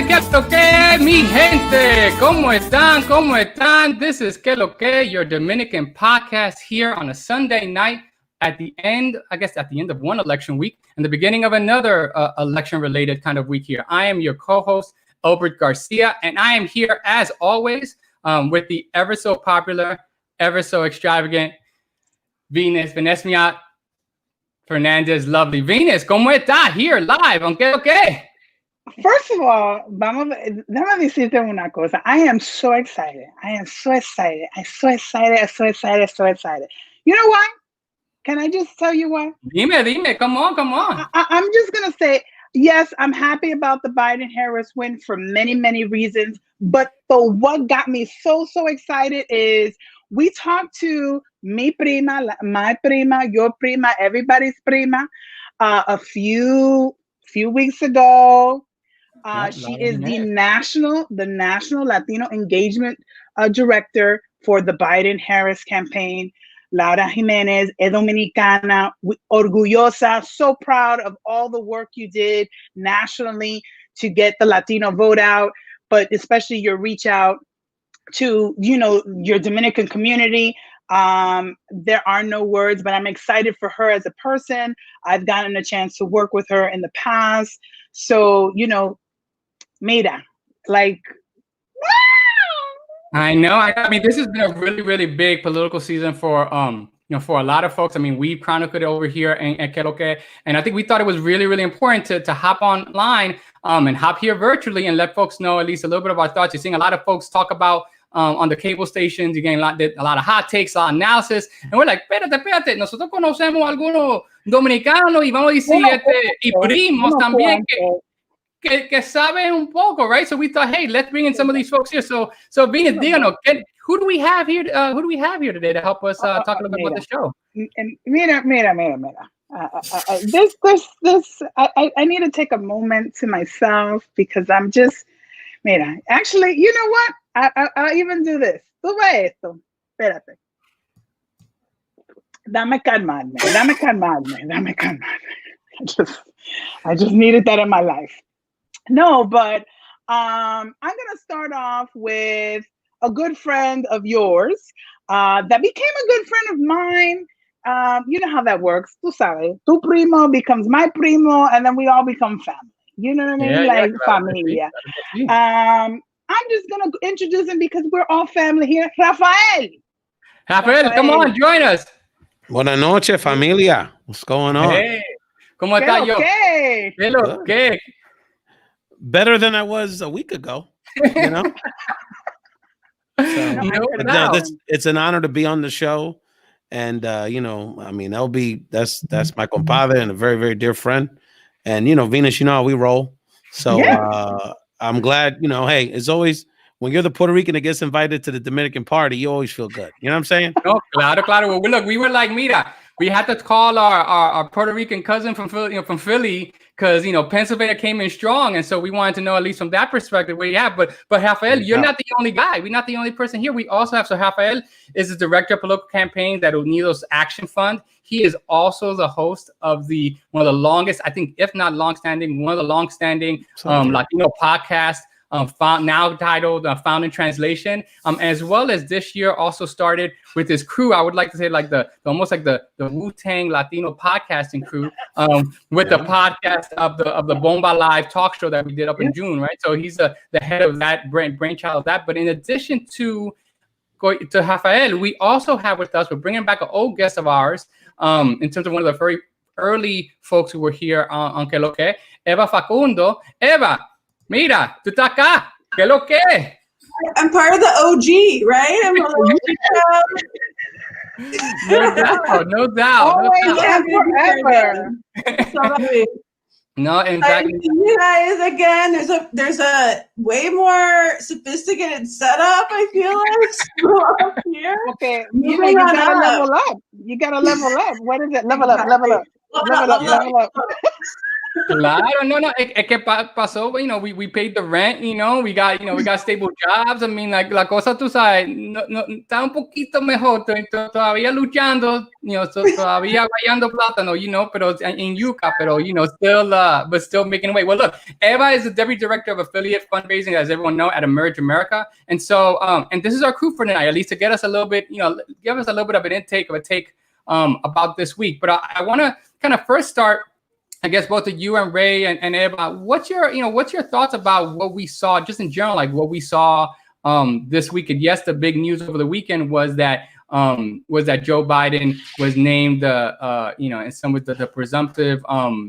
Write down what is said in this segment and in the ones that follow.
lo que, mi gente? ¿Cómo están? ¿Cómo están? This is Que Lo Que, your Dominican podcast here on a Sunday night at the end of one election week and the beginning of another election-related kind of week here. I am your co-host, Albert Garcia, and I am here, as always, with the ever so popular, ever so extravagant Venus Fernandez, lovely. Venus, ¿cómo está? Here, live on Que Lo Que. First of all, déjame decirte una cosa. I am so excited. I'm so excited. You know why? Can I just tell you why? Dime. Come on. I'm just going to say, yes, I'm happy about the Biden-Harris win for many, many reasons. But what got me so excited is we talked to mi prima, my prima, your prima, everybody's prima, a few weeks ago. She is the national Latino engagement director for the Biden-Harris campaign. Laura Jimenez, es dominicana, orgullosa, so proud of all the work you did nationally to get the Latino vote out, but especially your reach out to, your Dominican community. There are no words, but I'm excited for her as a person. I've gotten a chance to work with her in the past. So, mira, like, I know. I mean, this has been a really, really big political season for for a lot of folks. I mean, we've chronicled it over here at Que Lo Que, and I think we thought it was really, really important to hop online and hop here virtually and let folks know at least a little bit of our thoughts. You're seeing a lot of folks talk about on the cable stations. You're getting a lot of hot takes, a lot of analysis, and we're like, espérate, nosotros conocemos algunos dominicanos y vamos a decir y primos también que saben un poco, right? So we thought, hey, let's bring in some of these folks here. So Venus, díganos, who do we have here? Who do we have here today to help us talk a little bit about the show? And mira. This. I need to take a moment to myself because I'm just, mira. Actually, you know what? I'll even do this. Tú ves esto. Espérate. Dame calmarme. I just needed that in my life. No, but I'm going to start off with a good friend of yours that became a good friend of mine. You know how that works. Tú sabes. Tu primo becomes my primo, and then we all become family. You know what I mean? Like familia. I'm just going to introduce him because we're all family here. Rafael, come on, join us. Buenas noches, familia. What's going on? Hey, ¿cómo está yo? ¿Qué lo que? Better than I was a week ago, So, it's an honor to be on the show, and I mean, that's my compadre and a very, very dear friend, and Venus, how we roll. So I'm glad. Hey, it's always when you're the Puerto Rican that gets invited to the Dominican party, you always feel good. You know what I'm saying? No, claro. Well, look, we were like, mira, we had to call our Puerto Rican cousin from Philly, because Pennsylvania came in strong, and so we wanted to know at least from that perspective where you have. But Rafael, you're not the only guy. We're not the only person here. We also have Rafael is the director of political campaigns at Unidos Action Fund. He is also the host of one of the longest, I think, if not longstanding, Latino podcasts. Now titled Found in Translation, as well as this year also started with his crew. I would like to say almost like the Wu-Tang Latino podcasting crew, with the podcast of the Bomba Live talk show that we did up in June, right? So he's the head of that brainchild of that. But in addition to Rafael, we also have with us, we're bringing back an old guest of ours, in terms of one of the very early folks who were here on Que Lo Que, Eva Facundo. Eva, mira, tú estás acá. ¿Qué lo que? I'm part of the OG, right? I'm No doubt. Always and forever. No, exactly. You guys, again, there's a way more sophisticated setup, I feel like, up here. Okay, you gotta level up. You gotta level up. What is it? Level up. Claro, no, es que pasó, we paid the rent, we got stable jobs. I mean, like, la cosa, tú sabes, no, está un poquito mejor, todavía luchando, todavía guayando plátano, pero in yuca, pero, but still making way. Well, look, Eva is the deputy director of affiliate fundraising, as everyone know, at Emerge America. And so, and this is our crew for tonight, at least to get us a little bit, give us a little bit of an take about this week. But I want to kind of first start, I guess, both of you and Ray and Eva, what's your thoughts about what we saw just in general, like what we saw this week? And yes, the big news over the weekend was that Joe Biden was named and some with the presumptive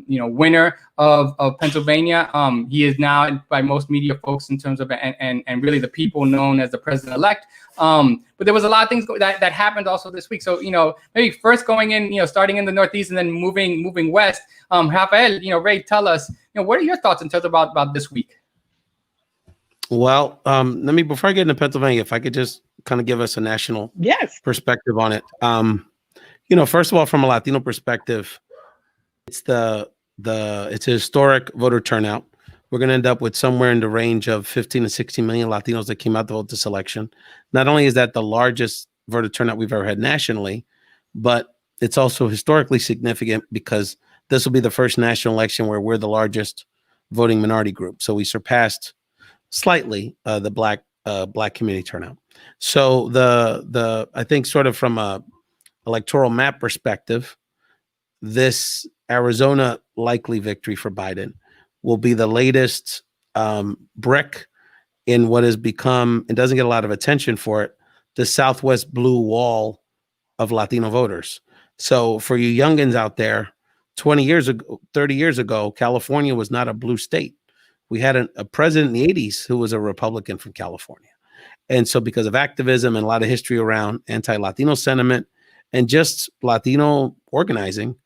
winner of Pennsylvania. He is now, by most media folks, in terms of and really the people, known as the president-elect. But there was a lot of things that happened also this week. So maybe first going in, starting in the Northeast and then moving west. Rafael, Ray, tell us, what are your thoughts in terms about this week? Well, before I get into Pennsylvania, if I could just kind of give us a national perspective on it. First of all, from a Latino perspective, it's a historic voter turnout. We're going to end up with somewhere in the range of 15 to 16 million Latinos that came out to vote this election. Not only is that the largest voter turnout we've ever had nationally, but it's also historically significant because this will be the first national election where we're the largest voting minority group. So we surpassed slightly the black community turnout. So I think sort of from a electoral map perspective, this Arizona likely victory for Biden will be the latest brick in what has become, and doesn't get a lot of attention for it, the Southwest blue wall of Latino voters. So for you youngins out there, 20 years ago, 30 years ago, California was not a blue state. We had a president in the 80s who was a Republican from California. And so because of activism and a lot of history around anti-Latino sentiment and just Latino organizing,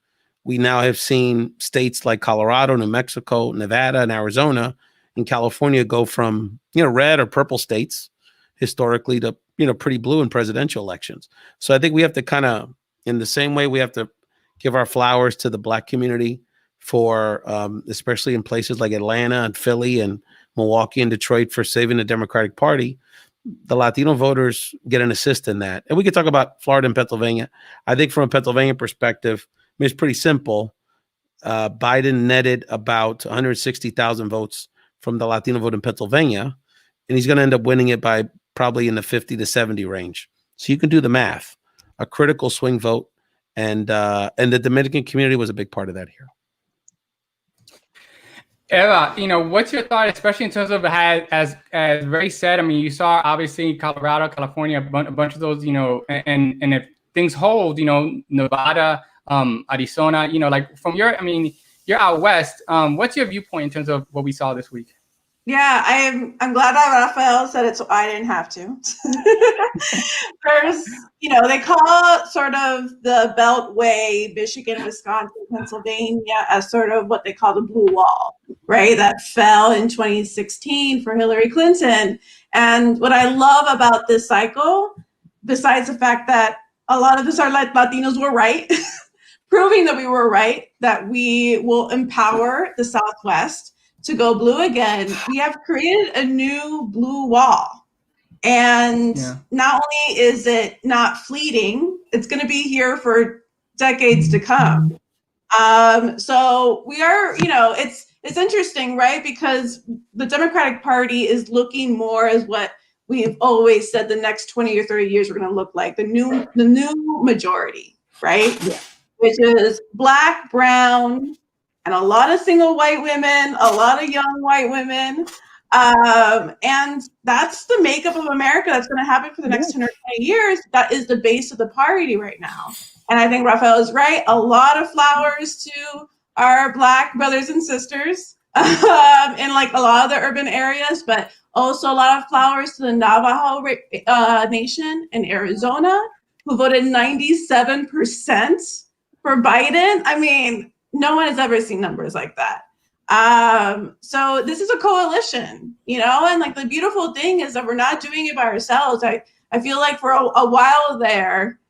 we now have seen states like Colorado, New Mexico, Nevada, and Arizona, and California go from, red or purple states historically to, pretty blue in presidential elections. So I think we have to kind of, in the same way we have to give our flowers to the Black community for, especially in places like Atlanta and Philly and Milwaukee and Detroit, for saving the Democratic Party, the Latino voters get an assist in that. And we could talk about Florida and Pennsylvania. I think from a Pennsylvania perspective, it's pretty simple. Biden netted about 160,000 votes from the Latino vote in Pennsylvania, and he's going to end up winning it by probably in the 50 to 70 range. So you can do the math. A critical swing vote, and the Dominican community was a big part of that here. Eva, what's your thought, especially in terms of as Ray said? I mean, you saw obviously Colorado, California, a bunch of those, and if things hold, Nevada, Arizona, like from you're out west. What's your viewpoint in terms of what we saw this week? Yeah, I'm glad that Rafael said it so I didn't have to. There's, they call sort of the Beltway, Michigan, Wisconsin, Pennsylvania, as sort of what they call the blue wall, right? That fell in 2016 for Hillary Clinton. And what I love about this cycle, besides the fact that a lot of us are like Latinos were right, proving that we were right, that we will empower the Southwest to go blue again, we have created a new blue wall. And not only is it not fleeting, it's going to be here for decades to come. So we are, it's interesting, right? Because the Democratic Party is looking more as what we've always said the next 20 or 30 years are going to look like, the new majority, right? Yeah. Which is Black, brown, and a lot of single white women, a lot of young white women. And that's the makeup of America that's going to happen for the next 10 or 20 years. That is the base of the party right now. And I think Rafael is right. A lot of flowers to our Black brothers and sisters in like a lot of the urban areas, but also a lot of flowers to the Navajo Nation in Arizona, who voted 97% for Biden. I mean, no one has ever seen numbers like that. So this is a coalition, and like the beautiful thing is that we're not doing it by ourselves. I feel like for a while there,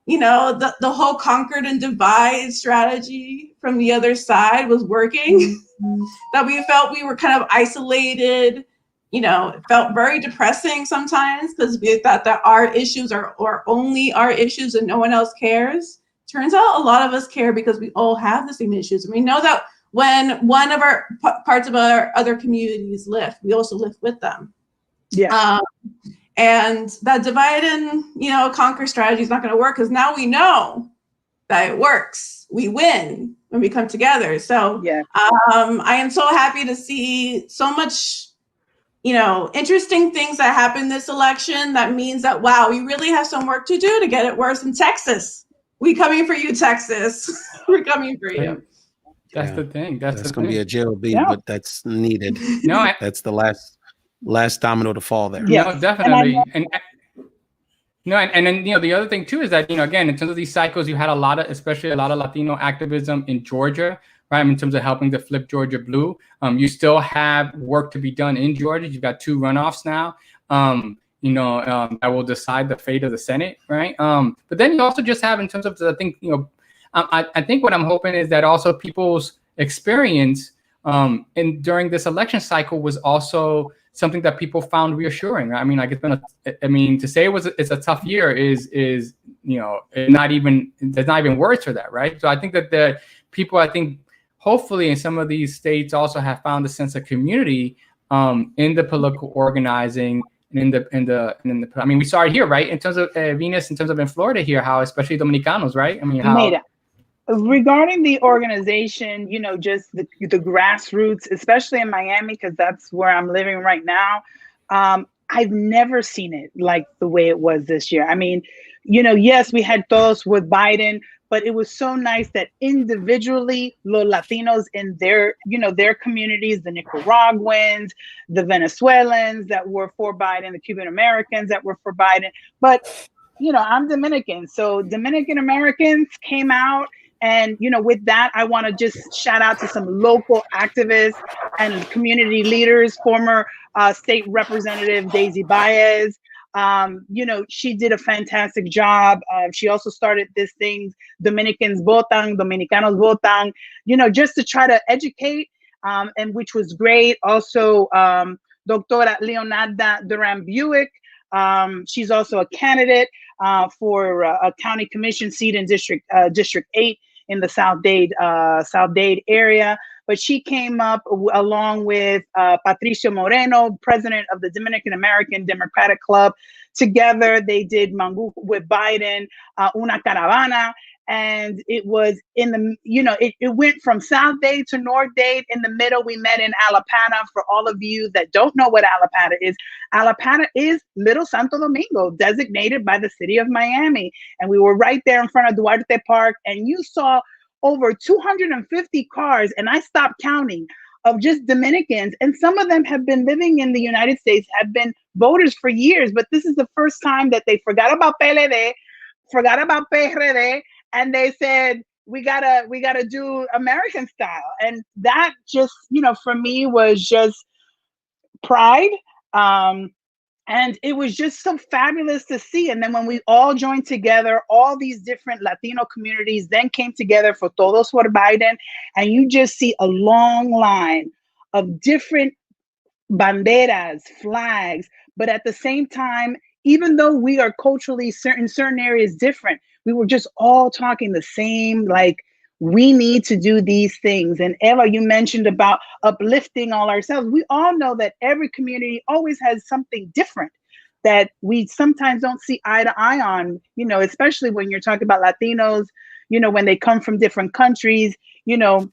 you know, the whole conquered and divide strategy from the other side was working, that we felt we were kind of isolated. You know, it felt very depressing sometimes because we thought that our issues are only our issues and no one else cares. Turns out a lot of us care because we all have the same issues. And we know that when one of our parts of our other communities lift, we also lift with them. Yeah. And that divide and, you know, conquer strategy is not going to work because now we know that it works. We win when we come together. So yeah. I am so happy to see so much, you know, interesting things that happened this election. That means that, wow, we really have some work to do to get it worse in Texas. We coming for you, Texas. We're coming for you. That's the thing. That's going to be a JLB, but that's needed. No, that's the last domino to fall there. Yeah, no, definitely. And then, you know, the other thing too is that, you know, again, in terms of these cycles, you had especially a lot of Latino activism in Georgia, right? I mean, in terms of helping to flip Georgia blue. You still have work to be done in Georgia. You've got 2 runoffs now, that will decide the fate of the Senate, right? But then you also just have, in terms of, I think, you know, I think what I'm hoping is that also people's experience during this election cycle was also something that people found reassuring. Right? I mean, like to say it's a tough year is you know, there's not even words for that, right? So I think that the people, I think, hopefully in some of these states also have found a sense of community in the political organizing and in the. I mean, we saw it here, right? In terms of Venus, in terms of in Florida here, how especially Dominicanos, right? I mean, how. Regarding the organization, you know, just the grassroots, especially in Miami, because that's where I'm living right now. I've never seen it like the way it was this year. I mean, you know, yes, we had todos with Biden, but it was so nice that individually, los Latinos in their, you know, their communities, the Nicaraguans, the Venezuelans that were for Biden, the Cuban Americans that were for Biden. But, you know, I'm Dominican, so Dominican Americans came out. And, you know, with that, I want to just shout out to some local activists and community leaders, former state representative Daisy Baez. You know, she did a fantastic job. She also started this thing, Dominicans Votan, Dominicanos Votan, you know, just to try to educate, and which was great. Also, Doctora Leonarda Duran Buick. She's also a candidate for a county commission seat in District 8 in the South Dade area. But she came up along with Patricio Moreno, president of the Dominican American Democratic Club. Together, they did Mangu with Biden, Una Caravana. And it was in the, you know, it went from South Dade to North Dade. In the middle, we met in Alapata. For all of you that don't know what Alapata is Little Santo Domingo, designated by the city of Miami. And we were right there in front of Duarte Park, and you saw over 250 cars, and I stopped counting, of just Dominicans. And some of them have been living in the United States, have been voters for years, but this is the first time that they forgot about PLD, forgot about PRD, and they said, we gotta do American style. And that just, you know, for me was just pride. And it was just so fabulous to see. And then when we all joined together, all these different Latino communities then came together for Todos por Biden. And you just see a long line of different banderas, flags. But at the same time, even though we are culturally in certain areas different, we were just all talking the same, like, we need to do these things. And Eva, you mentioned about uplifting all ourselves. We all know that every community always has something different that we sometimes don't see eye to eye on, you know, especially when you're talking about Latinos, you know, when they come from different countries, you know,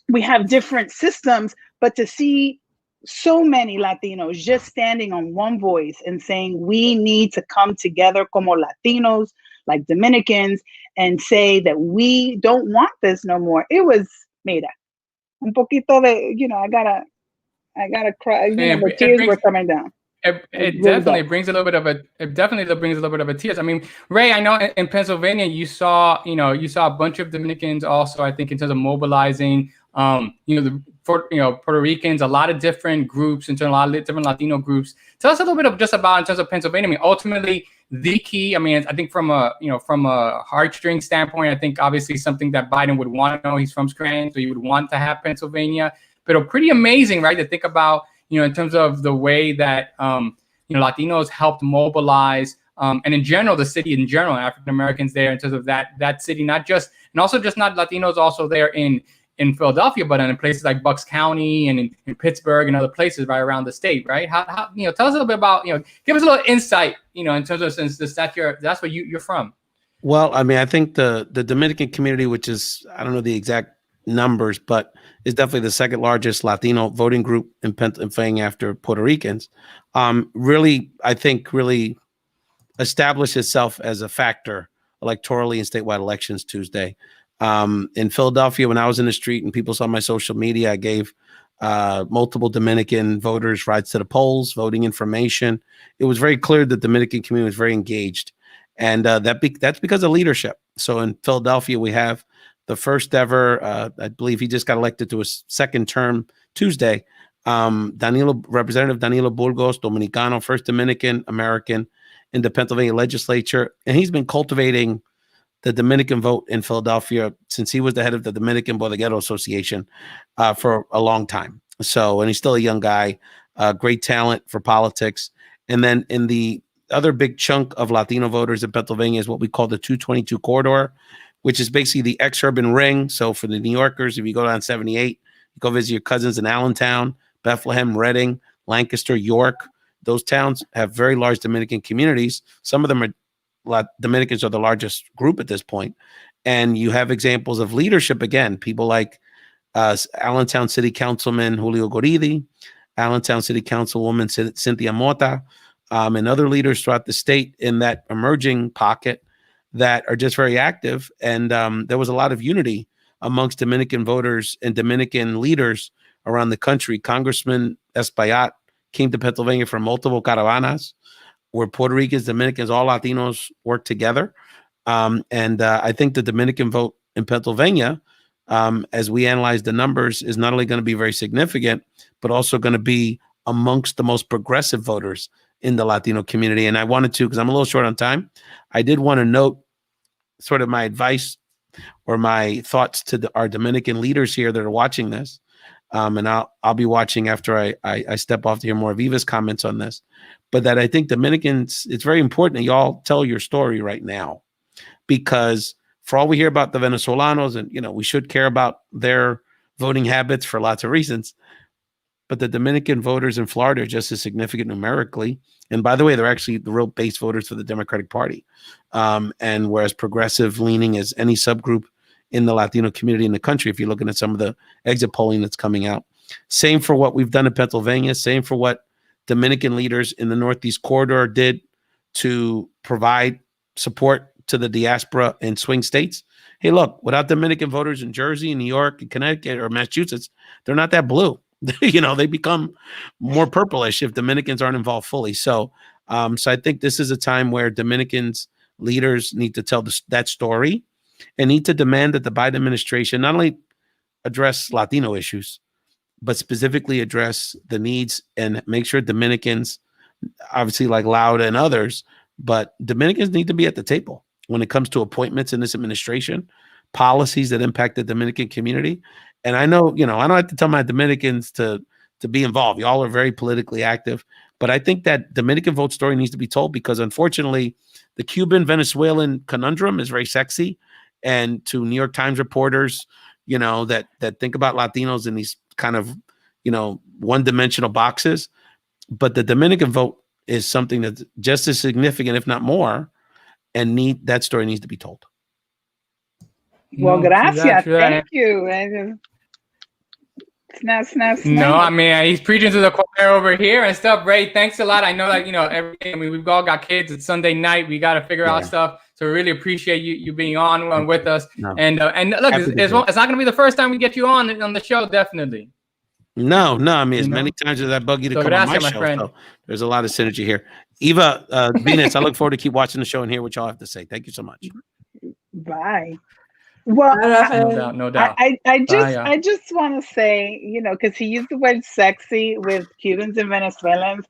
we have different systems, but to see so many Latinos just standing on one voice and saying, we need to come together como Latinos, like Dominicans, and say that we don't want this no more. It was, mira, un poquito de, you know, I gotta cry, you know, the tears were coming down. It definitely brings a little bit of a tears. I mean, Ray, I know in Pennsylvania you saw a bunch of Dominicans also, I think, in terms of mobilizing Puerto Ricans, a lot of different groups, and a lot of different Latino groups. Tell us a little bit of just about in terms of Pennsylvania. I mean, ultimately, the key. I mean, I think from a heartstring standpoint, I think obviously something that Biden would want to know. He's from Scranton, so he would want to have Pennsylvania. But pretty amazing, right? To think about, in terms of the way that Latinos helped mobilize, and in general, the city in general, African Americans there in terms of that city, not Latinos also there in Philadelphia, but in places like Bucks County and in Pittsburgh and other places right around the state, right? How tell us a little bit about, give us a little insight, in terms of, since that's where you're from. Well, I mean, I think the Dominican community, which is, I don't know the exact numbers, but is definitely the second largest Latino voting group in Pennsylvania after Puerto Ricans, really established itself as a factor electorally in statewide elections Tuesday. In Philadelphia, when I was in the street and people saw my social media, I gave multiple Dominican voters rides to the polls, voting information. It was very clear that the Dominican community was very engaged, and that's because of leadership. So in Philadelphia, we have the first ever, I believe he just got elected to a second term Tuesday, Representative Danilo Burgos, Dominicano, first Dominican American in the Pennsylvania legislature, and he's been cultivating the Dominican vote in Philadelphia since he was the head of the Dominican Bodeguero Association for a long time. So, and he's still a young guy, great talent for politics. And then in the other big chunk of Latino voters in Pennsylvania is what we call the 222 corridor, which is basically the ex-urban ring. So for the New Yorkers, if you go down 78, you go visit your cousins in Allentown, Bethlehem, Reading, Lancaster, York. Those towns have very large Dominican communities. Some of them are Dominicans are the largest group at this point. And you have examples of leadership, again, people like Allentown City Councilman Julio Goridi, Allentown City Councilwoman Cynthia Mota, and other leaders throughout the state in that emerging pocket that are just very active. And there was a lot of unity amongst Dominican voters and Dominican leaders around the country. Congressman Espaillat came to Pennsylvania for multiple caravanas, where Puerto Ricans, Dominicans, all Latinos work together. And I think the Dominican vote in Pennsylvania, as we analyze the numbers, is not only going to be very significant, but also going to be amongst the most progressive voters in the Latino community. And I wanted to, because I'm a little short on time, I did want to note sort of my advice or my thoughts to our Dominican leaders here that are watching this. And I'll be watching after I step off to hear more of Eva's comments on this. But that I think Dominicans, it's very important that y'all tell your story right now, because for all we hear about the Venezolanos, and we should care about their voting habits for lots of reasons, but the Dominican voters in Florida are just as significant numerically. And by the way, they're actually the real base voters for the Democratic Party. And whereas progressive leaning is any subgroup in the Latino community in the country, if you're looking at some of the exit polling that's coming out. Same for what we've done in Pennsylvania, same for what Dominican leaders in the Northeast corridor did to provide support to the diaspora in swing states. Hey, look, without Dominican voters in Jersey, New York, and Connecticut, or Massachusetts, they're not that blue. They become more purplish if Dominicans aren't involved fully. So I think this is a time where Dominicans leaders need to tell that story and need to demand that the Biden administration not only address Latino issues, but specifically address the needs and make sure Dominicans, obviously like Lauda and others, but Dominicans need to be at the table when it comes to appointments in this administration, policies that impact the Dominican community. And I know, I don't have to tell my Dominicans to be involved. Y'all are very politically active, but I think that Dominican vote story needs to be told, because unfortunately the Cuban-Venezuelan conundrum is very sexy. And to New York Times reporters, that think about Latinos in these kind of, one-dimensional boxes. But the Dominican vote is something that's just as significant, if not more, and that story needs to be told. Well, gracias. Thank you. Snap. No, I mean, he's preaching to the choir over here and stuff. Ray, thanks a lot. I know that, we've all got kids. It's Sunday night. We got to figure out stuff. So we really appreciate you being on with us. No. And look, it's not going to be the first time we get you on the show, definitely. No. I mean, as many times as I bug you to come on my show. Friend. So there's a lot of synergy here. Eva, Venus, I look forward to keep watching the show and hear what y'all have to say. Thank you so much. Bye. Well, No doubt, no doubt. I just want to say, because he used the word sexy with Cubans and Venezuelans.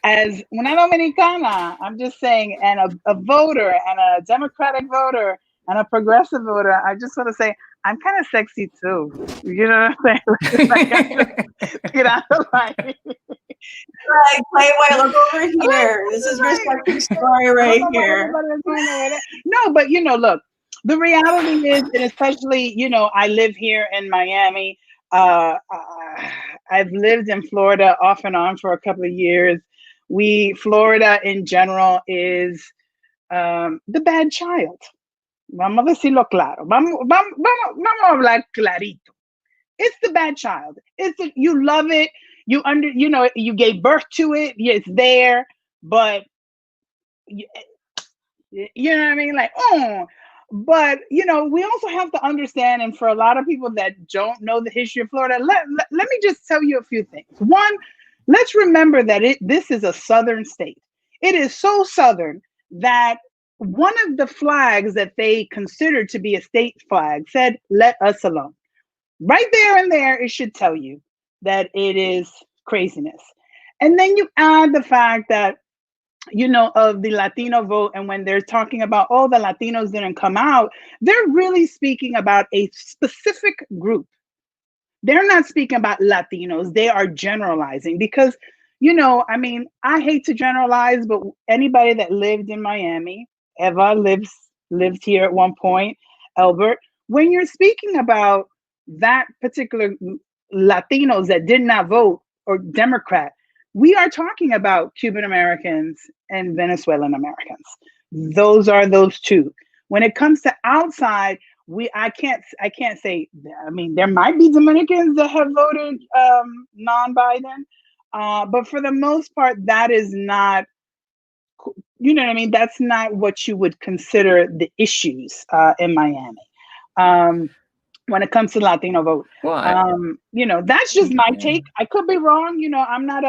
As una Dominicana, I'm just saying, and a voter, and a Democratic voter, and a progressive voter, I just want to say, I'm kind of sexy too. You know what I'm saying? Get out of line. Like, Playboy, look over here. This is your sexy story right here. No, but look, the reality is, and especially, I live here in Miami. I've lived in Florida off and on for a couple of years. Florida in general is the bad child. Vamos a decirlo claro. Vamos a hablar clarito. It's the bad child. You love it. You gave birth to it. It's there, but you know what I mean? Like, oh, but we also have to understand, and for a lot of people that don't know the history of Florida, let me just tell you a few things. One, let's remember that this is a southern state. It is so southern that one of the flags that they considered to be a state flag said, "Let us alone." Right there and there, it should tell you that it is craziness. And then you add the fact that, of the Latino vote, and when they're talking about, oh, the Latinos didn't come out, they're really speaking about a specific group. They're not speaking about Latinos. They are generalizing because, I hate to generalize, but anybody that lived in Miami, Eva lived here at one point, Albert, when you're speaking about that particular Latinos that did not vote or Democrat, we are talking about Cuban Americans and Venezuelan Americans. Those are those two. When it comes to outside, I can't say. I mean, there might be Dominicans that have voted non-Biden, but for the most part, that is not. You know what I mean? That's not what you would consider the issues in Miami. When it comes to Latino vote, that's just my take. I could be wrong. I'm not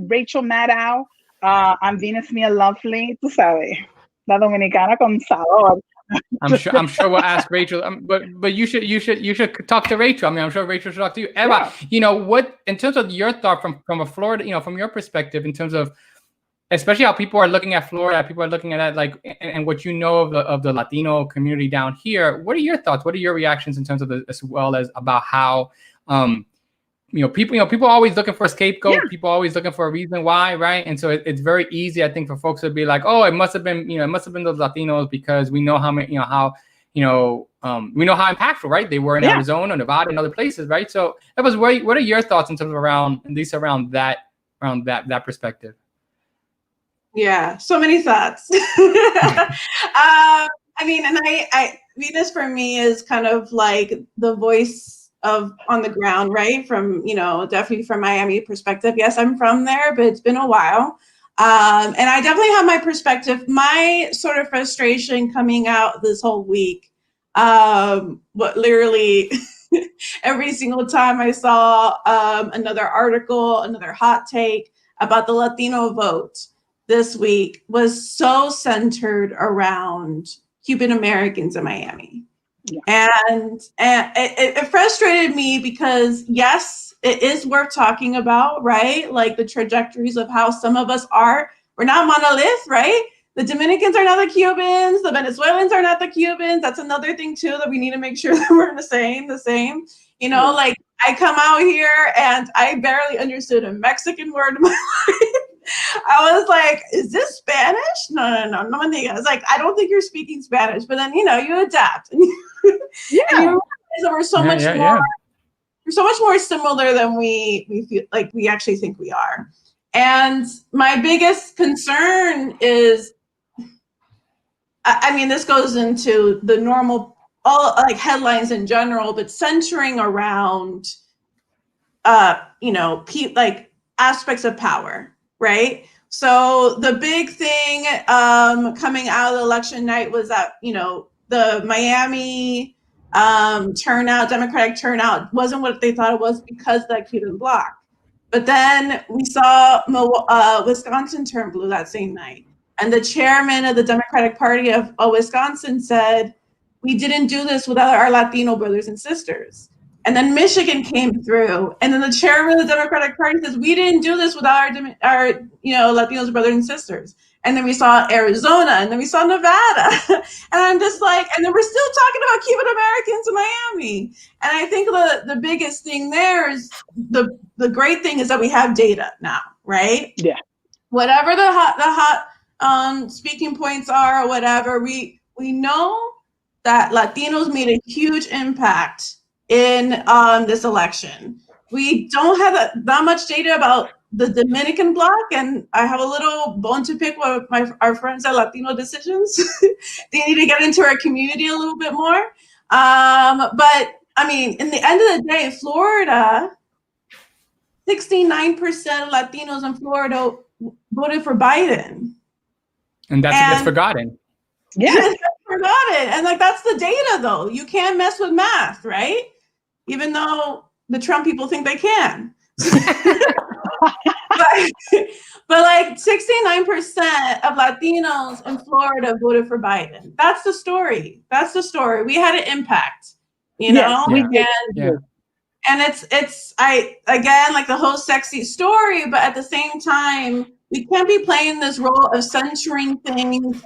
Rachel Maddow. I'm Venus Mia Lovely. Tú sabes, la dominicana con sabor. I'm sure we'll ask Rachel. But you should talk to Rachel. I mean, I'm sure Rachel should talk to you. Eva, what in terms of your thought from a Florida, from your perspective, in terms of especially how people are looking at Florida, people are looking at that, like, and what of the Latino community down here. What are your thoughts? What are your reactions in terms of as well as about how, people are always looking for a scapegoat. Yeah. People are always looking for a reason why, right? And so it's very easy, I think, for folks to be like, oh, it must have been those Latinos because we know how many, we know how impactful, right? They were in Arizona, Nevada, and other places, right? So what are your thoughts in terms of around that perspective? Yeah, so many thoughts. Venus for me is kind of like the voice of on the ground, right? From, definitely from Miami perspective. Yes, I'm from there, but it's been a while. And I definitely have my perspective. My sort of frustration coming out this whole week, literally every single time I saw another article, another hot take about the Latino vote this week was so centered around Cuban Americans in Miami. Yeah. And it frustrated me because, yes, it is worth talking about, right? Like the trajectories of how some of us are. We're not monolith, right? The Dominicans are not the Cubans. The Venezuelans are not the Cubans. That's another thing, too, that we need to make sure that we're the same. Like I come out here and I barely understood a Mexican word in my life. I was like, is this Spanish? No, I was like, I don't think you're speaking Spanish, but then, you adapt. And you realize that we're so much more, we're so much more similar than we feel like we actually think we are. And my biggest concern is, this goes into the normal, all like headlines in general, but centering around, like aspects of power. Right. So the big thing coming out of the election night was that, the Miami Democratic turnout wasn't what they thought it was because of that Cuban bloc. But then we saw Wisconsin turn blue that same night. And the chairman of the Democratic Party of Wisconsin said, we didn't do this without our Latino brothers and sisters. And then Michigan came through, and then the chairman of the Democratic Party says, we didn't do this without our Latinos brothers and sisters. And then we saw Arizona, and then we saw Nevada. And I'm just like, and then we're still talking about Cuban Americans in Miami. And I think the biggest thing there is the great thing is that we have data now, right? Yeah. Whatever the hot speaking points are or whatever, we know that Latinos made a huge impact in this election. We don't have that much data about the Dominican bloc, and I have a little bone to pick with our friends at Latino Decisions. They need to get into our community a little bit more. But I mean, in the end of the day, Florida, 69% of Latinos in Florida voted for Biden. And that's forgotten. Yeah. Forgotten. And like, that's the data though. You can't mess with math, right? Even though the Trump people think they can. but like 69% of Latinos in Florida voted for Biden. That's the story. That's the story. We had an impact, you know? We did. And it's again, like the whole sexy story, but at the same time, we can't be playing this role of censoring things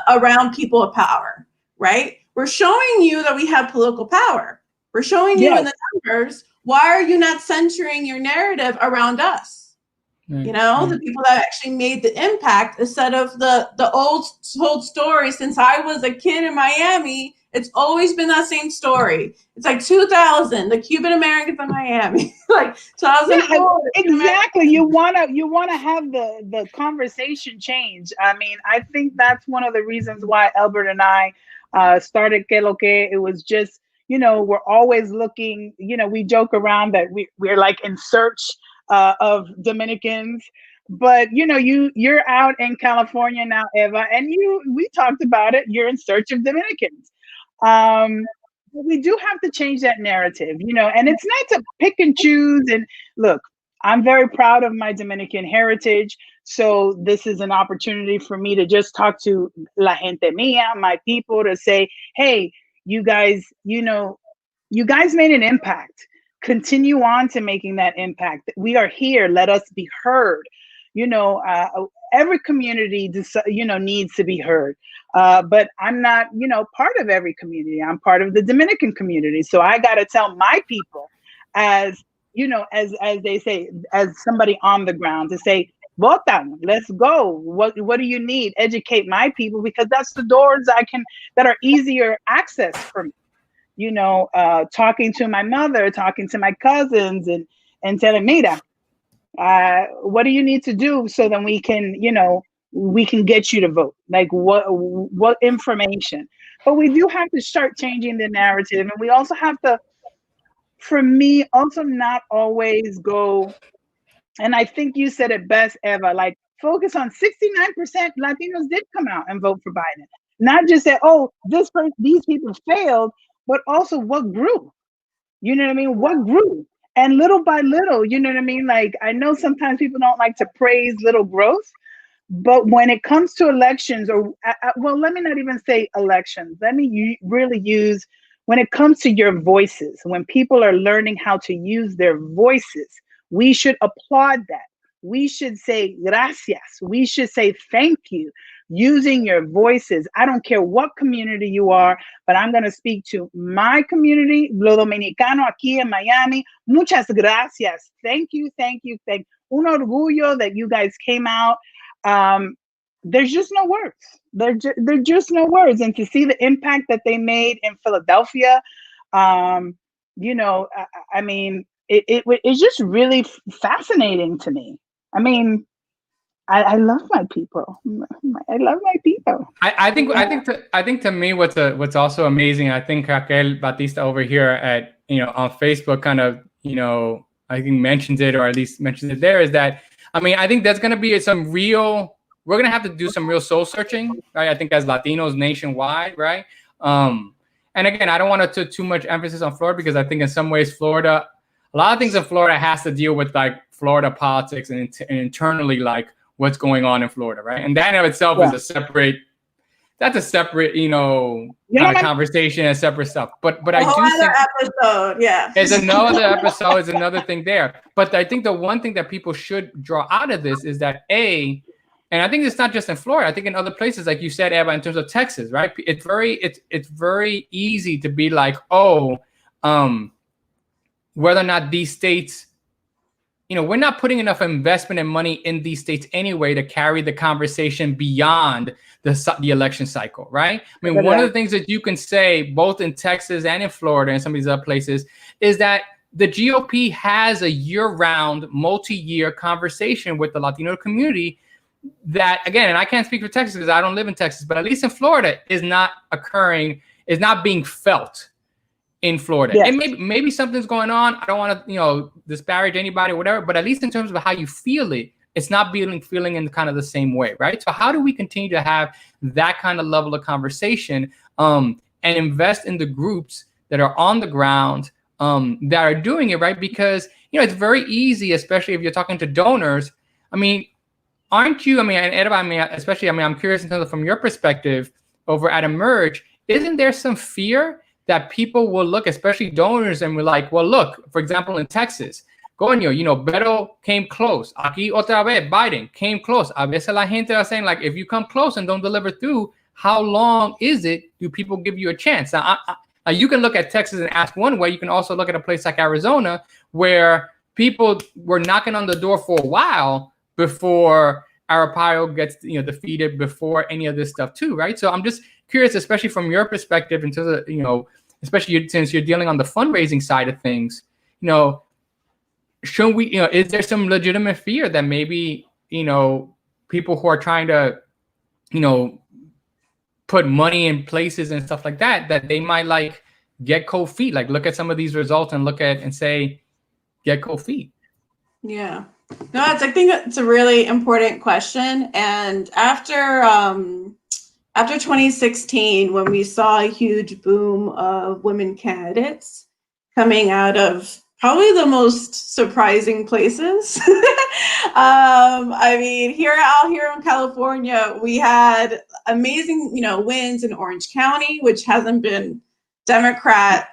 around people of power, right? We're showing you that we have political power. We're showing you in the numbers. Why are you not censoring your narrative around us? You know, the people that actually made the impact instead of the old told story. Since I was a kid in Miami, it's always been that same story. It's like 2000, the Cuban Americans in Miami, like 2004. Yeah, exactly. You wanna have the conversation change. I mean, I think that's one of the reasons why Albert and I started Que Lo Que. It was just, we're always looking. We joke around that we're like in search of Dominicans. But you're out in California now, Eva, and we talked about it. You're in search of Dominicans. We do have to change that narrative, and it's not to pick and choose. And look, I'm very proud of my Dominican heritage. So this is an opportunity for me to just talk to la gente mía, my people, to say, hey, you guys made an impact. Continue on to making that impact. We are here. Let us be heard. Every community, needs to be heard. But I'm not, part of every community. I'm part of the Dominican community. So I got to tell my people, as they say, as somebody on the ground, to say, votan, let's go. What do you need? Educate my people, because that's the doors that are easier access for me. Talking to my mother, talking to my cousins, and telling me that, what do you need to do so that we can get you to vote? Like what information? But we do have to start changing the narrative, and we also have to, for me, also not always go. And I think you said it best, Eva. Like, focus on 69% Latinos did come out and vote for Biden. Not just say, oh, these people failed, but also what grew. You know what I mean? What grew? And little by little, you know what I mean? Like, I know sometimes people don't like to praise little growth, but when it comes to elections, well, let me not even say elections. Let me really use, when it comes to your voices, when people are learning how to use their voices, we should applaud that. We should say gracias. We should say thank you. Using your voices. I don't care what community you are, but I'm going to speak to my community, Lo Dominicano aquí en Miami. Muchas gracias. Thank you, thank you, thank you. Un orgullo that you guys came out. There's just no words. They're just no words. And to see the impact that they made in Philadelphia, I mean, it's just really fascinating to me. I mean, I love my people. I love my people. I think to me, what's also amazing, I think Raquel Batista over here at on Facebook kind of I think mentions it, or at least mentions it there, is that I think there's gonna be we're gonna have to do some real soul searching, right? I think as Latinos nationwide, right? And again, I don't want to put too much emphasis on Florida, because I think in some ways Florida, a lot of things in Florida has to deal with like Florida politics and internally like what's going on in Florida, right? And that in of itself is a separate that's a separate, kind of conversation and separate stuff. But I do think episode, yeah. It's another episode, it's another thing there. But I think the one thing that people should draw out of this is that and I think it's not just in Florida, I think in other places, like you said, Eva, in terms of Texas, right? It's very easy to be like, whether or not these states, we're not putting enough investment and money in these states anyway to carry the conversation beyond the election cycle, right? I mean, one of the things that you can say both in Texas and in Florida and some of these other places is that the GOP has a year-round, multi-year conversation with the Latino community that, again, and I can't speak for Texas because I don't live in Texas, but at least in Florida is not being felt in Florida. Yes. And maybe something's going on. I don't want to, disparage anybody or whatever, but at least in terms of how you feel it's not feeling in kind of the same way, right? So how do we continue to have that kind of level of conversation and invest in the groups that are on the ground that are doing it, right? Because, it's very easy, especially if you're talking to donors. I mean, aren't you, and especially, I'm curious in terms of from your perspective over at Emerge, isn't there some fear that people will look, especially donors, and we're like, well, look, for example, in Texas, coño, Beto came close. Aquí otra vez, Biden came close. A veces la gente are saying, like, if you come close and don't deliver through, how long is it? Do people give you a chance? Now, you can look at Texas and ask one way. You can also look at a place like Arizona, where people were knocking on the door for a while before Arpaio gets, defeated, before any of this stuff too, right? So I'm just curious, especially from your perspective, in terms of, especially since you're dealing on the fundraising side of things, should we, is there some legitimate fear that maybe, people who are trying to, put money in places and stuff like that, that they might like get cold feet, like look at some of these results and look at and say, get cold feet? Yeah. No, I think it's a really important question. And after 2016, when we saw a huge boom of women candidates coming out of probably the most surprising places. Out here in California, we had amazing, wins in Orange County, which hasn't been Democrat,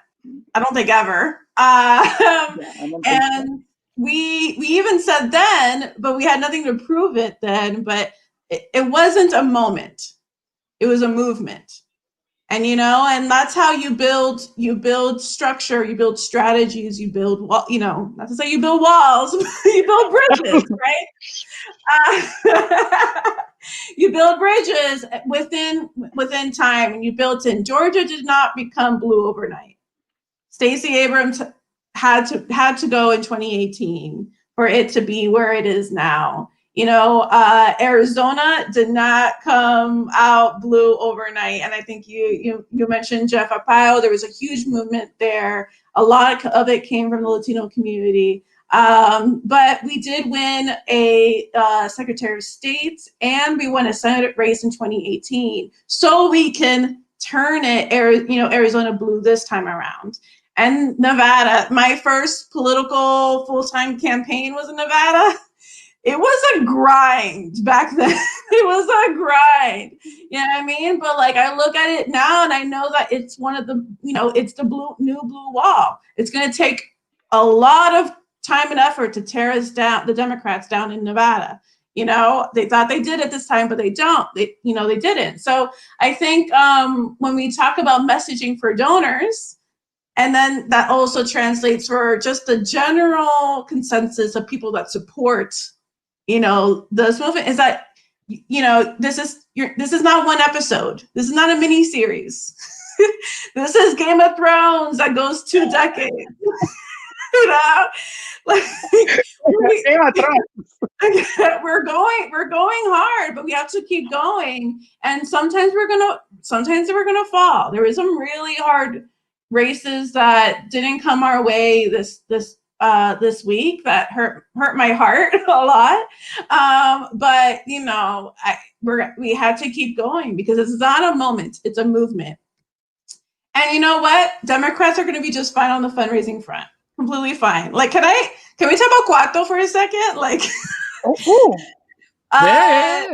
I don't think ever. And we even said then, but we had nothing to prove it then, but it wasn't a moment. It was a movement. And, and that's how you build structure, you build strategies, you build, not to say you build walls, you build bridges, right? You build bridges within time, and you built in. Georgia did not become blue overnight. Stacey Abrams had to go in 2018 for it to be where it is now. Arizona did not come out blue overnight. And I think you mentioned Jeff Arpaio. There was a huge movement there. A lot of it came from the Latino community. But we did win a Secretary of State, and we won a Senate race in 2018. So we can turn it, Arizona blue this time around. And Nevada, my first political full-time campaign was in Nevada. It was a grind back then. It was a grind. You know what I mean? But like, I look at it now and I know that it's one of the, it's the new blue wall. It's going to take a lot of time and effort to tear us down, the Democrats down in Nevada. They thought they did it this time, but they don't. They didn't. So I think when we talk about messaging for donors, and then that also translates for just the general consensus of people that support this movement, is that, this is not one episode. This is not a mini series. This is Game of Thrones that goes 2 decades. We're going hard, but we have to keep going. And sometimes we're gonna fall. There was some really hard races that didn't come our way this week that hurt my heart a lot. But we had to keep going because it's not a moment, it's a movement. And you know what? Democrats are going to be just fine on the fundraising front. Completely fine. Like, can we talk about Cuarto for a second? Like, yeah.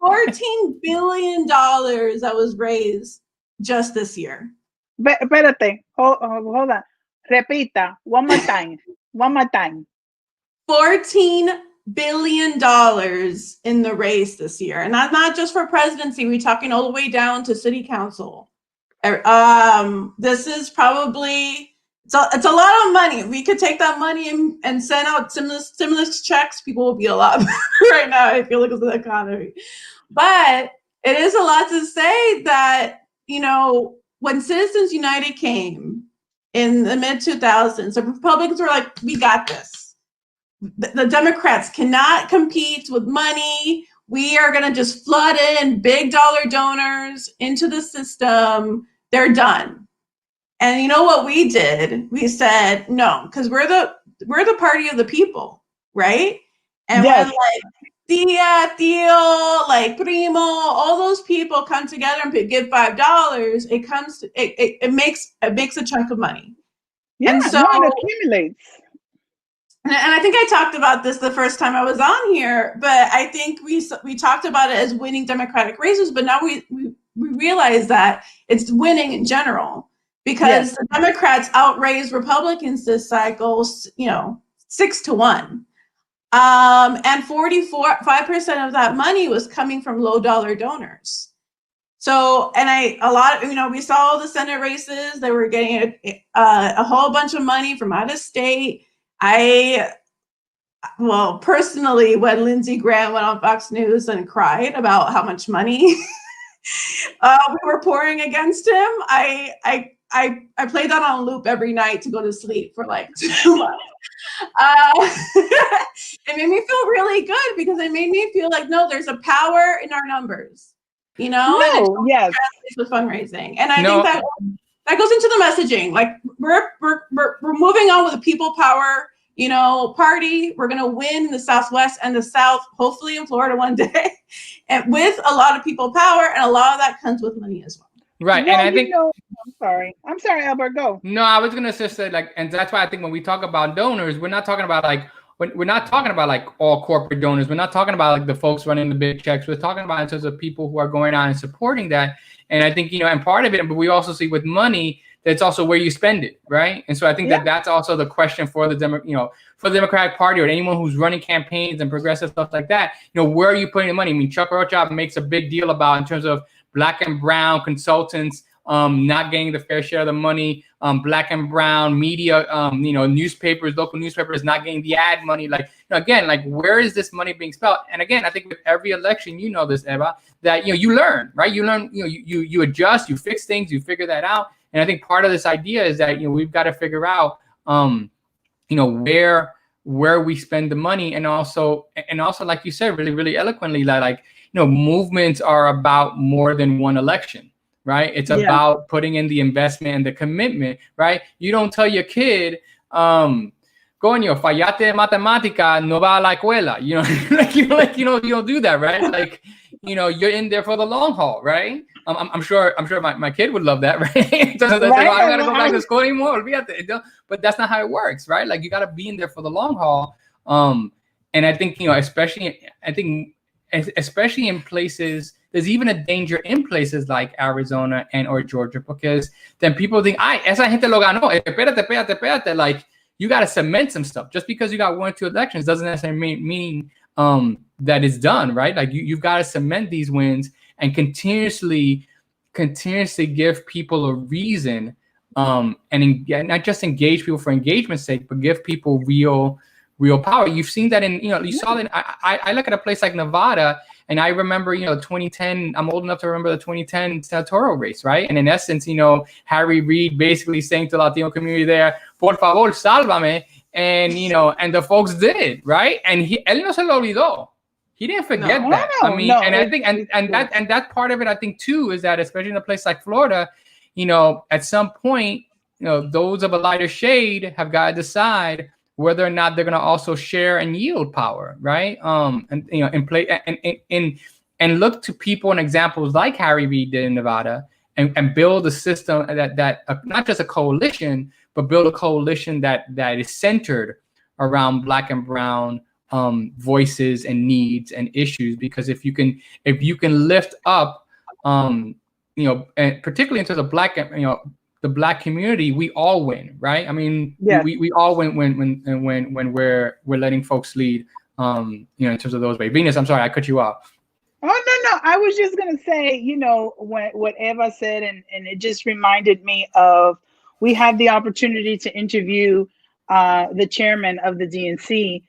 $14 billion that was raised just this year. Espérate. Hold on. Repita. One more time. $14 billion in the race this year. And that's not just for presidency. We're talking all the way down to city council. This is probably, it's a lot of money. If we could take that money and send out stimulus checks, people will be a lot better right now, I feel like, it's the economy. But it is a lot to say that, you know, when Citizens United came in the mid-2000s, the Republicans were like, we got this. The Democrats cannot compete with money. We are going to just flood in big dollar donors into the system. They're done. And you know what we did? We said no, because we're the party of the people, right? And yes. when like Tia, Theo, like Primo, all those people come together and give $5, it makes a chunk of money. Yeah, and so no, it accumulates. And I think I talked about this the first time I was on here, but I think we talked about it as winning Democratic races, but now we realize that it's winning in general, because the Democrats outraised Republicans this cycle, 6-1. And 5% of that money was coming from low dollar donors. So, and we saw all the Senate races, they were getting a whole bunch of money from out of state. Personally, when Lindsey Graham went on Fox News and cried about how much money we were pouring against him, I played that on loop every night to go to sleep for like 2 months. It made me feel really good, because it made me feel like, no, there's a power in our numbers, and it's with fundraising. And I think that goes into the messaging. Like we're moving on with a people power, party. We're gonna win in the Southwest and the South, hopefully in Florida one day, and with a lot of people power, and a lot of that comes with money as well. Right, and I think I'm sorry, Albert, go. No, I was gonna just say and that's why I think when we talk about donors, we're not talking about we're not talking about like all corporate donors. We're not talking about like the folks running the big checks. We're talking about in terms of people who are going out and supporting that. And I think and part of it, but we also see with money, that's also where you spend it, right? And so I think that's also the question for the for the Democratic Party, or anyone who's running campaigns and progressive stuff like that. Where are you putting the money? I mean, Chuck Rothschild makes a big deal about in terms of Black and brown consultants not getting the fair share of the money, Black and brown media, newspapers, local newspapers not getting the ad money. Again, where is this money being spent? And again, I think with every election, this, Eva, that you learn, right? You learn, you adjust, you fix things, you figure that out. And I think part of this idea is that we've got to figure out where we spend the money, and also like you said really, really eloquently, movements are about more than one election. Right? It's about putting in the investment and the commitment, right? You don't tell your kid, coño, fallaste de matemática, no va a la escuela. You don't do that, right? You're in there for the long haul, right? I'm sure my kid would love that, right? So I gotta go back to school anymore. But that's not how it works, right? You gotta be in there for the long haul. And I think, especially in places, there's even a danger in places like Arizona and or Georgia, because then people think, esa gente lo ganó. Espérate. You got to cement some stuff. Just because you got 1 or 2 elections doesn't necessarily mean that it's done, right? You've got to cement these wins and continuously give people a reason, and not just engage people for engagement's sake, but give people real power. You've seen that you saw that. I look at a place like Nevada, and I remember, 2010, I'm old enough to remember the 2010 senatorial race, right? And in essence, Harry Reid basically saying to the Latino community there, por favor, sálvame. And, and the folks did, right? And él no se lo olvidó. He didn't forget that. I think, and that part of it, I think too, is that especially in a place like Florida, at some point, those of a lighter shade have got to decide whether or not they're going to also share and yield power, right? And look to people and examples like Harry Reid did in Nevada, and build a system that not just a coalition, but build a coalition that is centered around Black and brown voices and needs and issues, because if you can lift up, and particularly into the Black, the Black community, we all win, right? I mean, Yes. we all win when we're letting folks lead, in terms of those ways. Venus, I'm sorry, I cut you off. Oh, no. I was just going to say, what Eva said, and it just reminded me of, we had the opportunity to interview the chairman of the DNC,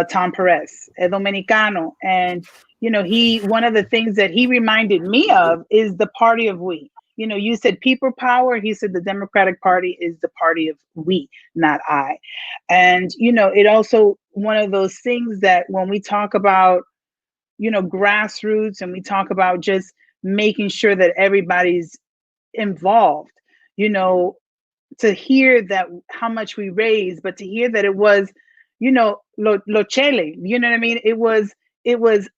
Tom Perez, a Dominicano. And, one of the things that he reminded me of is the party of we. You said people power. He said the Democratic Party is the party of we, not I. And, it also, one of those things that when we talk about, grassroots, and we talk about just making sure that everybody's involved, to hear that how much we raised, but to hear that it was, lo chele, you know what I mean? It was a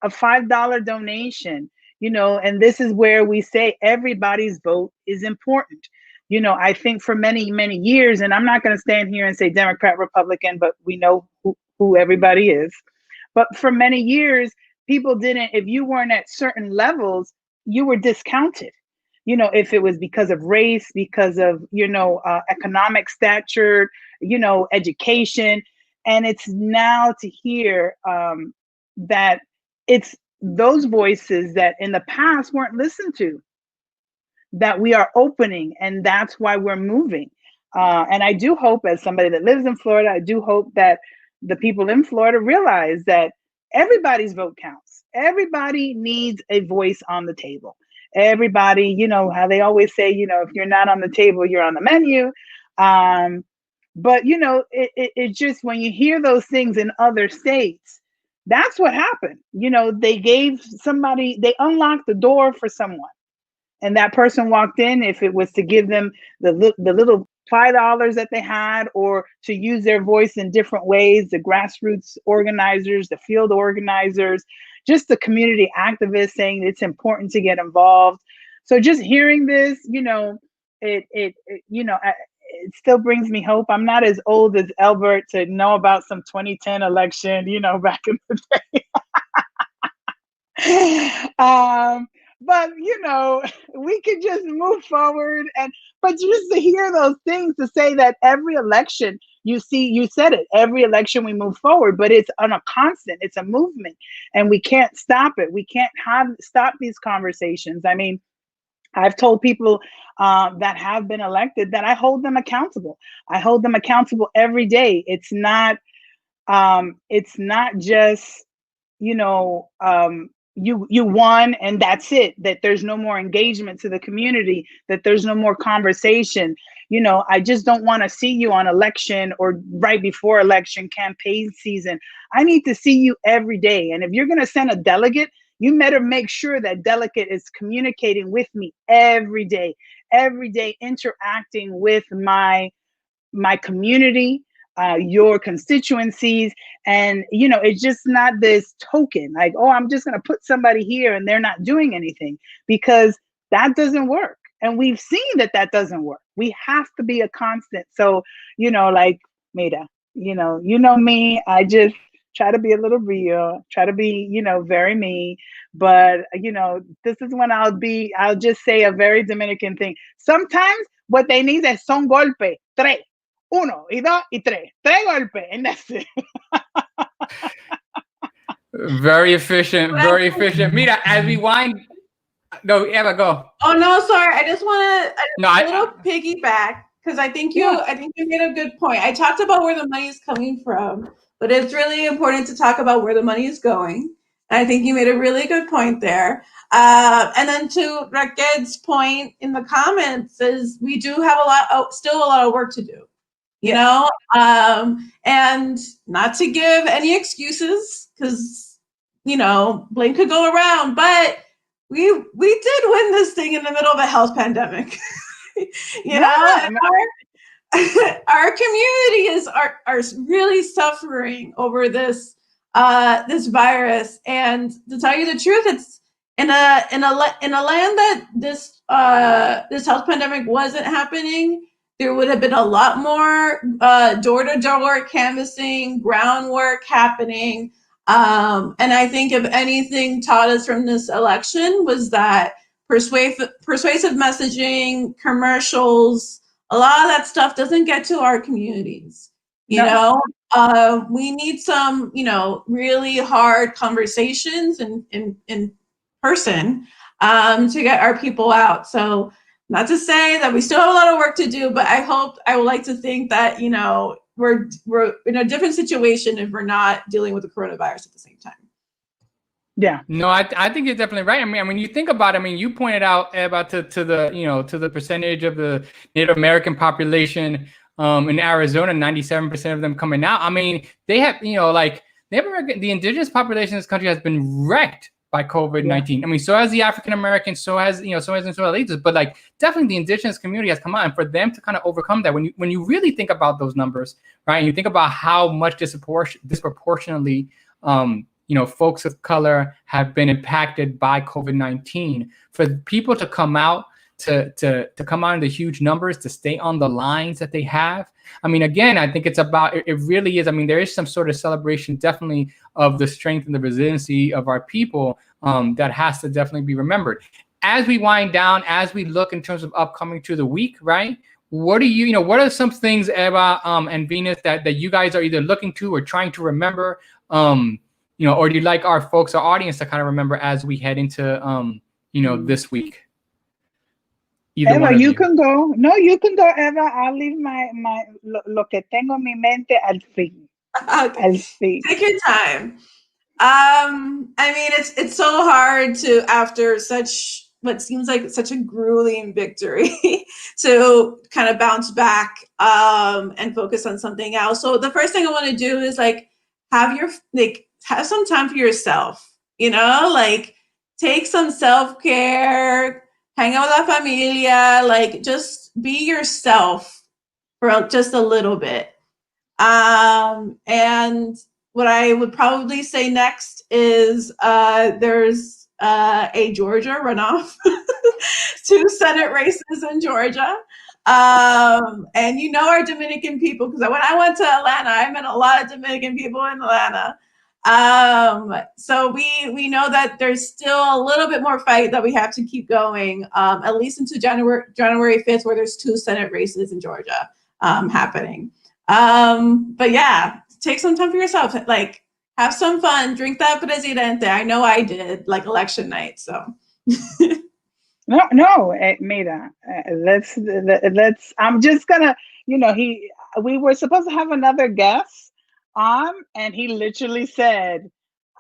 $5 donation, and this is where we say everybody's vote is important. I think for many, many years, and I'm not going to stand here and say Democrat, Republican, but we know who everybody is. But for many years, people didn't, if you weren't at certain levels, you were discounted. If it was because of race, because of, economic stature, education. And it's now to hear that it's those voices that in the past weren't listened to, that we are opening, and that's why we're moving. And I do hope, as somebody that lives in Florida, I do hope that the people in Florida realize that everybody's vote counts. Everybody needs a voice on the table. Everybody, how they always say, if you're not on the table, you're on the menu. But, it just, when you hear those things in other states, that's what happened. They gave somebody, they unlocked the door for someone. And that person walked in, if it was to give them the little $5 that they had, or to use their voice in different ways, the grassroots organizers, the field organizers, just the community activists saying it's important to get involved. So just hearing this, it still brings me hope. I'm not as old as Albert to know about some 2010 election, back in the day. But we could just move forward, but just to hear those things, to say that every election, you said it, every election we move forward, but it's on a constant, it's a movement, and we can't stop it. We can't stop these conversations. I mean, I've told people that have been elected that I hold them accountable. I hold them accountable every day. It's not just, you won and that's it, that there's no more engagement to the community, that there's no more conversation. I just don't want to see you on election or right before election campaign season. I need to see you every day. And if you're going to send a delegate, you better make sure that delegate is communicating with me every day, interacting with my community, your constituencies. And, it's just not this token, like, oh, I'm just going to put somebody here and they're not doing anything, because that doesn't work. And we've seen that doesn't work. We have to be a constant. So, like Mira, me, I just try to be a little real, try to be, very me. But, this is when I'll just say a very Dominican thing. Sometimes what they need is son golpe, tres. Uno, y dos, y tres. Tres golpes, and that's it. Very efficient, very efficient. Mira, as we wind... No, Eva, go. Oh, no, sorry. I just want to a little piggyback, because I think you made a good point. I talked about where the money is coming from, but it's really important to talk about where the money is going. And I think you made a really good point there. And then to Raquel's point in the comments is we do have still a lot of work to do. And not to give any excuses, because, blame could go around, but we did win this thing in the middle of a health pandemic. Our community are really suffering over this virus. And to tell you the truth, it's in a land that this health pandemic wasn't happening, there would have been a lot more door-to-door canvassing, groundwork happening. And I think if anything taught us from this election was that persuasive messaging, commercials, a lot of that stuff doesn't get to our communities. You know, we need some, really hard conversations in person to get our people out. So not to say that we still have a lot of work to do, but I would like to think that, we're in a different situation if we're not dealing with the coronavirus at the same time. Yeah. No, I think you're definitely right. I mean, when you think about it, I mean, you pointed out about to the percentage of the Native American population in Arizona, 97% of them coming out. I mean, they have, like Native American, the indigenous population in this country has been wrecked by COVID-19. Yeah. I mean, so has the African Americans, so has Israelis, but like definitely the indigenous community has come out, and for them to kind of overcome that, when you really think about those numbers, right? And you think about how much disproportionately folks of color have been impacted by COVID-19. For people to come out, to come out in the huge numbers, to stay on the lines that they have. I mean, again, I think it's about, it really is. I mean, there is some sort of celebration definitely of the strength and the resiliency of our people that has to definitely be remembered. As we wind down, as we look in terms of upcoming to the week, right? What do what are some things, Eva and Venus, that you guys are either looking to or trying to remember, or do you like our folks, our audience, to kind of remember as we head into, this week? Either Eva, you can go. No, you can go, Eva. I'll leave my lo que tengo en mi mente al fin. Okay. Al fin. Take your time. I mean, it's so hard to, after what seems like such a grueling victory, to kind of bounce back and focus on something else. So the first thing I want to do is have some time for yourself. Like take some self-care. Hang out with la familia, like just be yourself for just a little bit. And what I would probably say next is there's a Georgia runoff, 2 Senate races in Georgia. And our Dominican people, because when I went to Atlanta, I met a lot of Dominican people in Atlanta. So we know that there's still a little bit more fight that we have to keep going, at least into January 5th, where there's 2 Senate races in Georgia happening. But yeah, take some time for yourself. Like, have some fun, drink that presidente. I know I did, like election night. So no, mira, let's. I'm just gonna, we were supposed to have another guest on, and he literally said,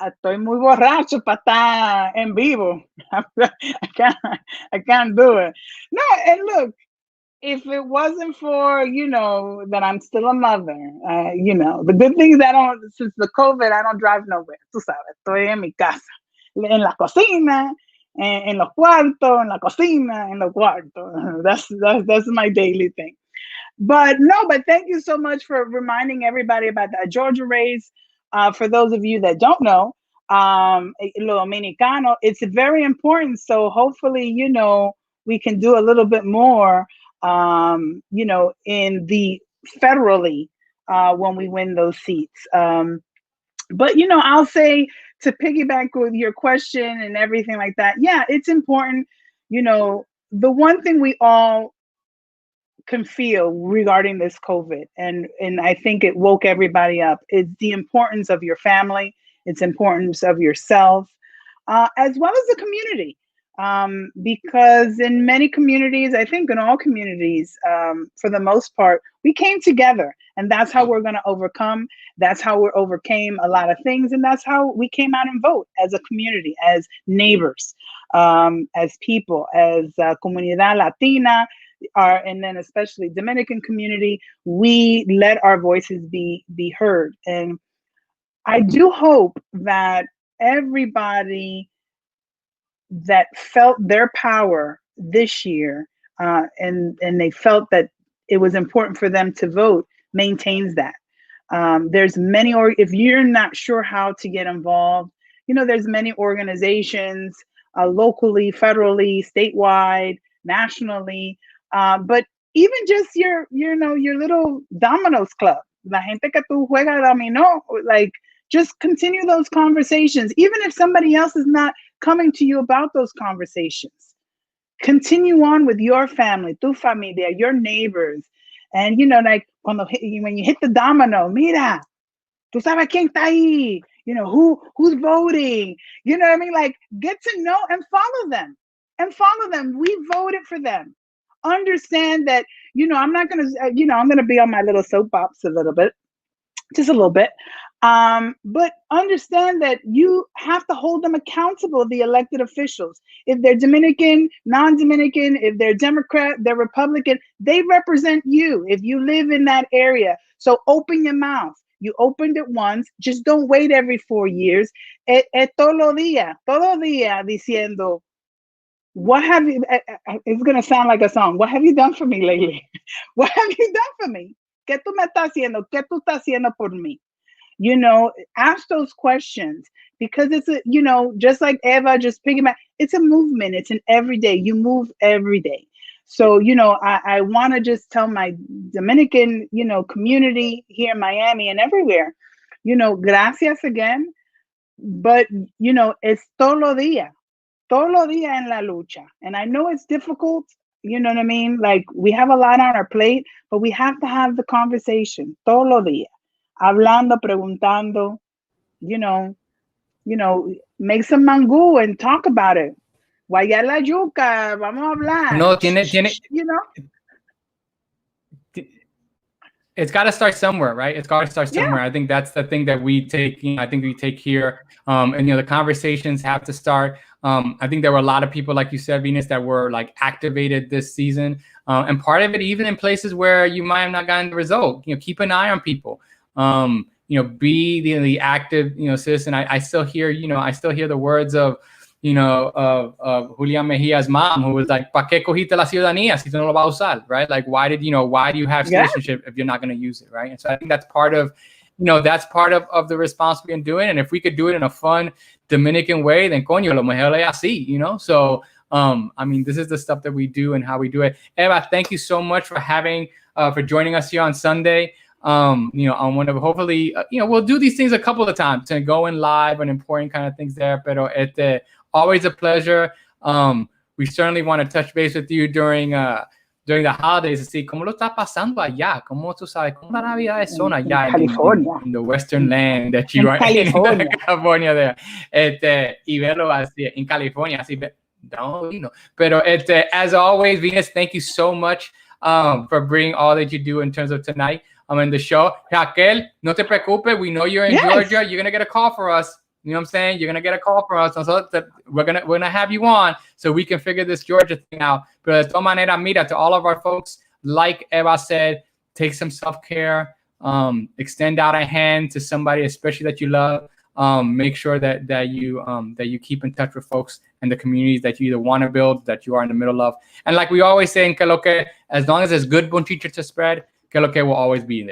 "Estoy muy borracho para estar en vivo. I can't do it." No, and look, if it wasn't for, that I'm still a mother, the good thing is since the COVID, I don't drive nowhere. Tú sabes, estoy en mi casa, en la cocina, en los cuartos, en la cocina, en los cuartos. That's my daily thing. But thank you so much for reminding everybody about that Georgia race. For those of you that don't know, Lo Dominicano, it's very important. So hopefully, we can do a little bit more, in the federally when we win those seats. But, I'll say, to piggyback with your question and everything like that, yeah, it's important. The one thing we all can feel regarding this COVID, and I think it woke everybody up, is the importance of your family, its importance of yourself, as well as the community. Because in many communities, I think in all communities, for the most part, we came together, and that's how we're going to overcome. That's how we overcame a lot of things, and that's how we came out and vote as a community, as neighbors, as people, as Comunidad Latina, and then especially Dominican community. We let our voices be heard, and I do hope that everybody that felt their power this year, and they felt that it was important for them to vote, maintains that. There's many, if you're not sure how to get involved, there's many organizations, locally, federally, statewide, nationally, but even just your little dominoes club, la gente que tú juega dominó, like just continue those conversations. Even if somebody else is not coming to you about those conversations, continue on with your family, tu familia, your neighbors. And, you know, like when you hit the domino, mira, tú sabes quién está ahí, you know, who's voting, you know what I mean? Like, get to know and follow them. We voted for them. Understand that, you know, I'm not going to, you know, I'm going to be on my little soapbox a little bit, just a little bit. But understand that you have to hold them accountable, the elected officials. If they're Dominican, non-Dominican, if they're Democrat, they're Republican, they represent you if you live in that area. So open your mouth. You opened it once, just don't wait every 4 years. Todo día diciendo, what have you, it's going to sound like a song. What have you done for me lately? What have you done for me? ¿Qué tú me estás haciendo? ¿Qué tú estás haciendo por mí? You know, ask those questions, because it's a, you know, just like Eva, just piggyback, it's a movement. It's an everyday, you move every day. So, you know, I want to just tell my Dominican, you know, community here in Miami and everywhere, you know, gracias again. But, you know, it's todo día en la lucha. And I know it's difficult, you know what I mean? Like, we have a lot on our plate, but we have to have the conversation todo día. Hablando, preguntando, you know, make some mangú and talk about it. Guayar la yuca, vamos a hablar. No, tiene, you know? It's got to start somewhere, right? It's got to start somewhere. Yeah. I think that's the thing that we take, you know, I think we take here. And, you know, the conversations have to start. I think there were a lot of people, like you said, Venus, that were like activated this season. And part of it, even in places where you might have not gotten the result, you know, keep an eye on people. You know, be the active, you know, citizen. I still hear, you know, the words of, you know, of Julian Mejia's mom, who was like, ¿pa qué cogiste la ciudadanía si tú no lo vas a usar, right? Like, why do you have citizenship if you're not going to use it, right? And so I think that's part of, you know, that's part of the responsibility in doing it. And if we could do it in a fun Dominican way, then coño, lo mejor es así, you know? So, I mean, this is the stuff that we do and how we do it. Eva, thank you so much for for joining us here on Sunday. You know, on one of, hopefully, you know, we'll do these things a couple of times to go in live and important kind of things there, pero always a pleasure. We certainly want to touch base with you during the holidays to see cómo lo está pasando allá, cómo tú sabes, cómo la Navidad son allá in the Western land that you are in California there. Y verlo así en California, así, no, you know. Pero as always, Venus, thank you so much for bringing all that you do in terms of tonight. In the show. Raquel, no te preocupes. We know you're in Georgia. You're going to get a call for us. You know what I'm saying? You're going to get a call from us. So we're going to have you on so we can figure this Georgia thing out. But de todas maneras, mira, to all of our folks, like Eva said, take some self-care. Extend out a hand to somebody, especially that you love. Make sure that you keep in touch with folks and the communities that you either want to build, that you are in the middle of. And like we always say in Que Lo Que, as long as there's good bon teacher to spread, Que Lo Que will always be there.